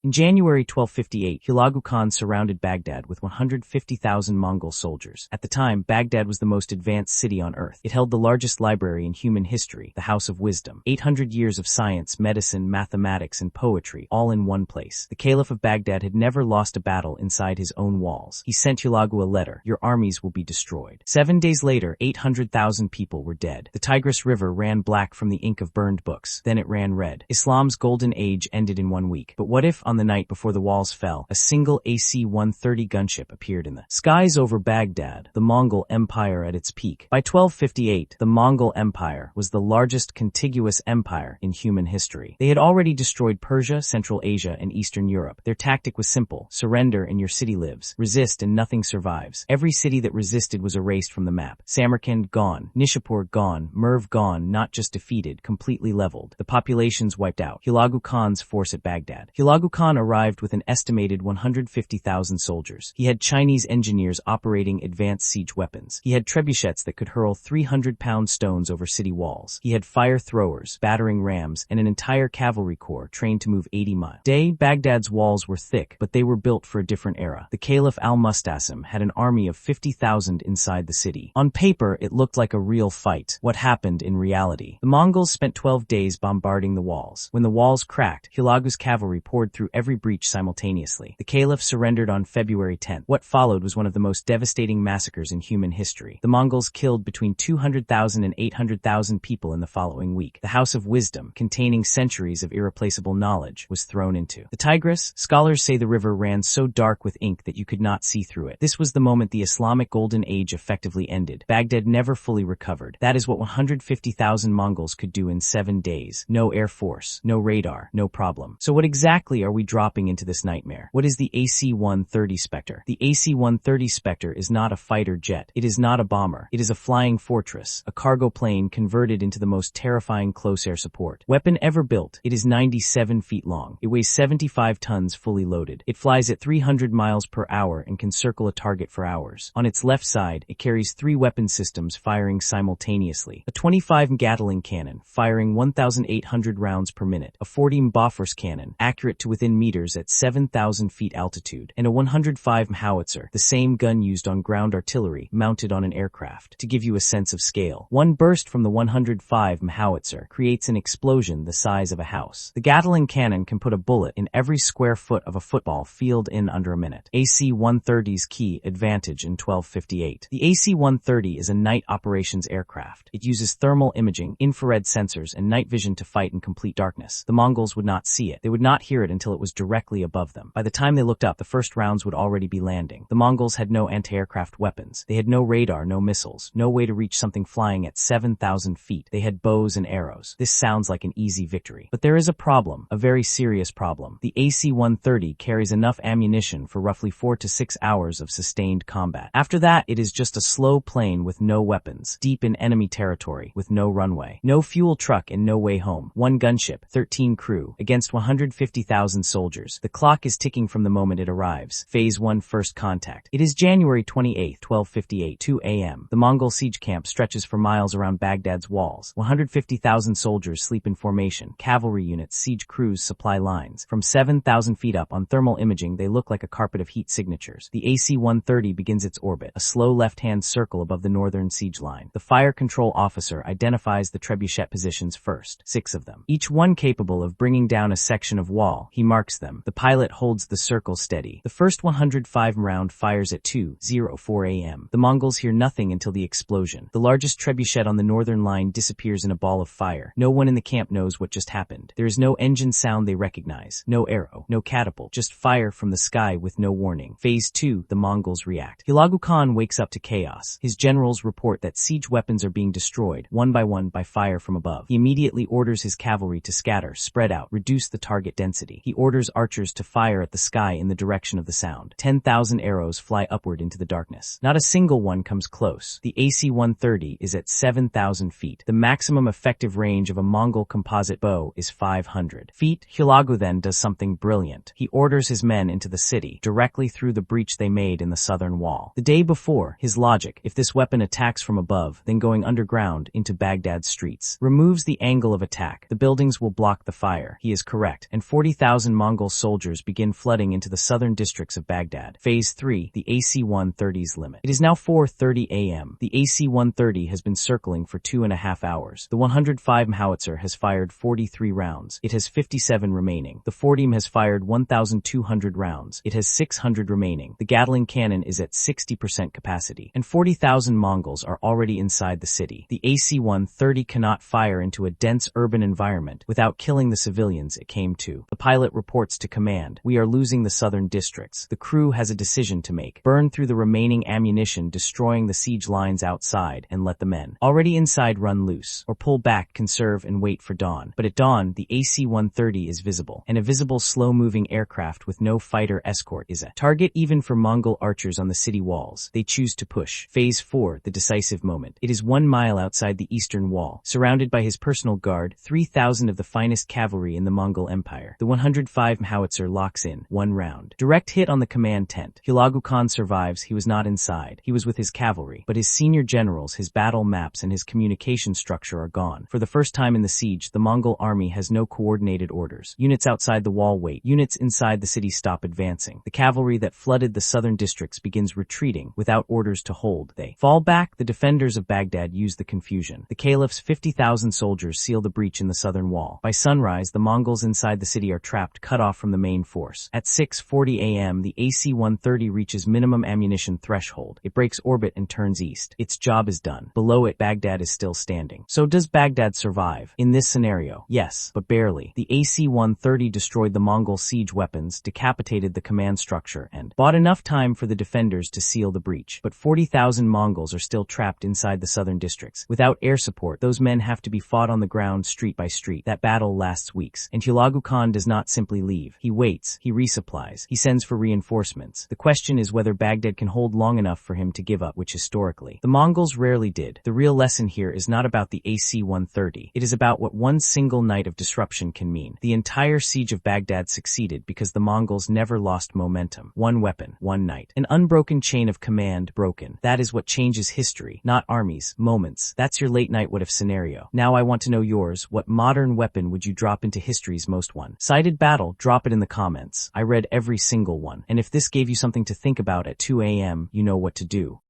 In January 1258, Hulagu Khan surrounded Baghdad with 150,000 Mongol soldiers. At the time, Baghdad was the most advanced city on earth. It held the largest library in human history, the House of Wisdom. 800 years of science, medicine, mathematics, and poetry, all in one place. The Caliph of Baghdad had never lost a battle inside his own walls. He sent Hulagu a letter: "Your armies will be destroyed." 7 days later, 800,000 people were dead. The Tigris River ran black from the ink of burned books. Then it ran red. Islam's golden age ended in 1 week. But what if, on the night before the walls fell, a single AC-130 gunship appeared in the skies over Baghdad, the Mongol Empire at its peak? By 1258, the Mongol Empire was the largest contiguous empire in human history. They had already destroyed Persia, Central Asia, and Eastern Europe. Their tactic was simple: surrender and your city lives. Resist and nothing survives. Every city that resisted was erased from the map. Samarkand gone, Nishapur gone, Merv gone, not just defeated, completely leveled. The populations wiped out. Hulagu Khan's force at Baghdad. Hulagu Khan arrived with an estimated 150,000 soldiers. He had Chinese engineers operating advanced siege weapons. He had trebuchets that could hurl 300-pound stones over city walls. He had fire throwers, battering rams, and an entire cavalry corps trained to move 80 miles. Baghdad's walls were thick, but they were built for a different era. The Caliph al-Mustasim had an army of 50,000 inside the city. On paper, it looked like a real fight. What happened in reality? The Mongols spent 12 days bombarding the walls. When the walls cracked, Hulagu's cavalry poured through every breach simultaneously. The Caliph surrendered on February 10th. What followed was one of the most devastating massacres in human history. The Mongols killed between 200,000 and 800,000 people in the following week. The House of Wisdom, containing centuries of irreplaceable knowledge, was thrown into the Tigris. Scholars say the river ran so dark with ink that you could not see through it. This was the moment the Islamic Golden Age effectively ended. Baghdad never fully recovered. That is what 150,000 Mongols could do in 7 days. No air force, no radar, no problem. So what exactly are we dropping into this nightmare? What is the AC-130 Spectre? The AC-130 Spectre is not a fighter jet. It is not a bomber. It is a flying fortress, a cargo plane converted into the most terrifying close-air support weapon ever built. It is 97 feet long. It weighs 75 tons fully loaded. It flies at 300 miles per hour and can circle a target for hours. On its left side, it carries 3 weapon systems firing simultaneously: a 25 Gatling cannon firing 1,800 rounds per minute, a 40 Bofors cannon accurate to within meters at 7,000 feet altitude, and a 105 howitzer, the same gun used on ground artillery, mounted on an aircraft. To give you a sense of scale, one burst from the 105 howitzer creates an explosion the size of a house. The Gatling cannon can put a bullet in every square foot of a football field in under a minute. AC-130's key advantage in 1258. The AC-130 is a night operations aircraft. It uses thermal imaging, infrared sensors, and night vision to fight in complete darkness. The Mongols would not see it. They would not hear it until it was directly above them. By the time they looked up, the first rounds would already be landing. The Mongols had no anti-aircraft weapons. They had no radar, no missiles, no way to reach something flying at 7,000 feet. They had bows and arrows. This sounds like an easy victory. But there is a problem, a very serious problem. The AC-130 carries enough ammunition for roughly 4 to 6 hours of sustained combat. After that, it is just a slow plane with no weapons, deep in enemy territory, with no runway, no fuel truck, and no way home. 1 gunship, 13 crew, against 150,000 soldiers. The clock is ticking from the moment it arrives. Phase 1 first contact. It is January 28, 1258, 2 a.m. The Mongol siege camp stretches for miles around Baghdad's walls. 150,000 soldiers sleep in formation. Cavalry units, siege crews, supply lines. From 7,000 feet up on thermal imaging, they look like a carpet of heat signatures. The AC-130 begins its orbit, a slow left-hand circle above the northern siege line. The fire control officer identifies the trebuchet positions first, 6 of them, each one capable of bringing down a section of wall. He marks them. The pilot holds the circle steady. The first 105 round fires at 2:04 a.m. The Mongols hear nothing until the explosion. The largest trebuchet on the northern line disappears in a ball of fire. No one in the camp knows what just happened. There is no engine sound they recognize, no arrow, no catapult, just fire from the sky with no warning. Phase 2, the Mongols react. Hulagu Khan wakes up to chaos. His generals report that siege weapons are being destroyed, one by fire from above. He immediately orders his cavalry to scatter, spread out, reduce the target density. He orders archers to fire at the sky in the direction of the sound. 10,000 arrows fly upward into the darkness. Not a single one comes close. The AC-130 is at 7,000 feet. The maximum effective range of a Mongol composite bow is 500 feet. Hulagu then does something brilliant. He orders his men into the city, directly through the breach they made in the southern wall. The day before, his logic, if this weapon attacks from above, then going underground into Baghdad's streets, removes the angle of attack. The buildings will block the fire. He is correct, and 40,000 40,000 Mongol soldiers begin flooding into the southern districts of Baghdad. Phase 3, the AC-130's limit. It is now 4:30 a.m. The AC-130 has been circling for 2.5 hours. The 105 howitzer has fired 43 rounds. It has 57 remaining. The 40 has fired 1,200 rounds. It has 600 remaining. The Gatling cannon is at 60% capacity. And 40,000 Mongols are already inside the city. The AC-130 cannot fire into a dense urban environment without killing the civilians it came to. The pilot reports to command, "We are losing the southern districts." The crew has a decision to make. Burn through the remaining ammunition, destroying the siege lines outside, and let the men already inside run loose, or pull back, conserve, and wait for dawn. But at dawn, the AC-130 is visible, and a visible slow-moving aircraft with no fighter escort is a target even for Mongol archers on the city walls. They choose to push. Phase 4, the decisive moment. It is 1 mile outside the eastern wall. Surrounded by his personal guard, 3,000 of the finest cavalry in the Mongol Empire. The 105 howitzer locks in. 1 round. Direct hit on the command tent. Hulagu Khan survives. He was not inside. He was with his cavalry. But his senior generals, his battle maps, and his communication structure are gone. For the first time in the siege, the Mongol army has no coordinated orders. Units outside the wall wait. Units inside the city stop advancing. The cavalry that flooded the southern districts begins retreating without orders to hold. They fall back. The defenders of Baghdad use the confusion. The caliph's 50,000 soldiers seal the breach in the southern wall. By sunrise, the Mongols inside the city are trapped, cut off from the main force. At 6:40 a.m., the AC-130 reaches minimum ammunition threshold. It breaks orbit and turns east. Its job is done. Below it, Baghdad is still standing. So does Baghdad survive? In this scenario, yes, but barely. The AC-130 destroyed the Mongol siege weapons, decapitated the command structure, and bought enough time for the defenders to seal the breach. But 40,000 Mongols are still trapped inside the southern districts. Without air support, those men have to be fought on the ground street by street. That battle lasts weeks, and Hulagu Khan does not simply leave. He waits, he resupplies, he sends for reinforcements. The question is whether Baghdad can hold long enough for him to give up, which historically the Mongols rarely did. The real lesson here is not about the AC-130. It is about what one single night of disruption can mean. The entire siege of Baghdad succeeded because the Mongols never lost momentum. One weapon, one night. An unbroken chain of command broken. That is what changes history, not armies, moments. That's your late night what if scenario. Now I want to know yours. What modern weapon would you drop into history's most one-sided battle? Drop it in the comments. I read every single one. And if this gave you something to think about at 2 a.m., you know what to do.